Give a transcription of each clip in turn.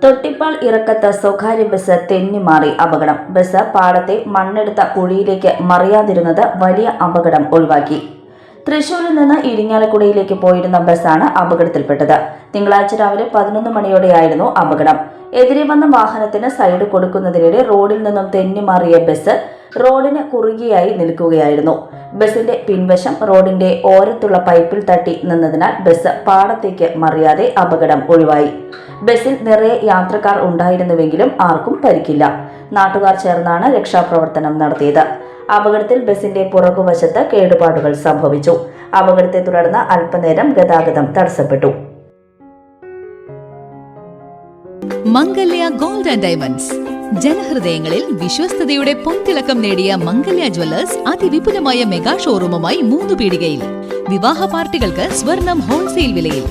തൊട്ടിപ്പാൾ ഇറക്കത്ത് സ്വകാര്യ ബസ് തെന്നിമാറി അപകടം. ബസ് പാടത്തെ മണ്ണെടുത്ത കുഴിയിലേക്ക് മറിയാതിരുന്നത് വലിയ അപകടം ഒഴിവാക്കി. തൃശൂരിൽ നിന്ന് ഇരിങ്ങാലക്കുടയിലേക്ക് പോയിരുന്ന ബസ്സാണ് അപകടത്തിൽപ്പെട്ടത്. തിങ്കളാഴ്ച രാവിലെ 11 മണിയോടെയായിരുന്നു അപകടം. എതിരെ വന്ന വാഹനത്തിന് സൈഡ് കൊടുക്കുന്നതിനിടെ റോഡിൽ നിന്നും തെന്നിമാറിയ ബസ് റോഡിന് കുറുകെയായി നിൽക്കുകയായിരുന്നു. ബസിന്റെ പിൻവശം റോഡിന്റെ ഓരത്തുള്ള പൈപ്പിൽ തട്ടി നിന്നതിനാൽ ബസ് പാടത്തേക്ക് മറിയാതെ അപകടം ഒഴിവായി. ബസിൽ നിറയെ യാത്രക്കാർ ഉണ്ടായിരുന്നുവെങ്കിലും ആർക്കും പരിക്കില്ല. നാട്ടുകാർ ചേർന്നാണ് രക്ഷാപ്രവർത്തനം നടത്തിയത്. അപകടത്തിൽ ബസിന്റെ പുറകുവശത്ത് കേടുപാടുകൾ സംഭവിച്ചു. അപകടത്തെ തുടർന്ന് അല്പനേരം ഗതാഗതം തടസ്സപ്പെട്ടു. മംഗല്യ ഗോൾഡ് ആൻഡ് ഡയമണ്ട്സ് ജനഹൃദയങ്ങളിൽ വിശ്വസ്തയുടെ പൊൻതിളക്കം നേടിയ മംഗല്യ ജ്വല്ലേഴ്സ് അതിവിപുലമായ മെഗാ ഷോറൂമുമായി 3 പീടികയിൽ. വിവാഹ പാർട്ടികൾക്ക് സ്വർണം ഹോൾസെയിൽ വിലയിൽ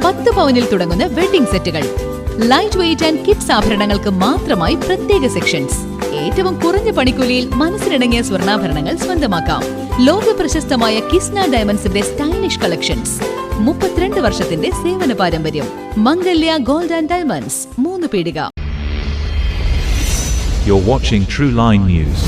10 പവനിൽ തുടങ്ങുന്ന വെഡിംഗ് സെറ്റുകൾ, ലൈറ്റ് വെയ്റ്റ് ആൻഡ് കിഡ്സ് ആഭരണങ്ങൾക്ക് മാത്രമായി പ്രത്യേക സെക്ഷൻസ്. ഏറ്റവും കുറഞ്ഞ പണിക്കൂലിയിൽ മനസ്സിനിണങ്ങിയ സ്വർണ്ണാഭരണങ്ങൾ സ്വന്തമാക്കാം. ലോക പ്രശസ്തമായ കിസ്ന ഡയമണ്ട്സിന്റെ സ്റ്റൈലിഷ് കളക്ഷൻസ്. 32 വർഷത്തിന്റെ സേവന പാരമ്പര്യം. മംഗല്യ ഗോൾഡ് ആൻഡ് ഡയമണ്ട്സ്, 3 പീടിക. You're watching True Line News.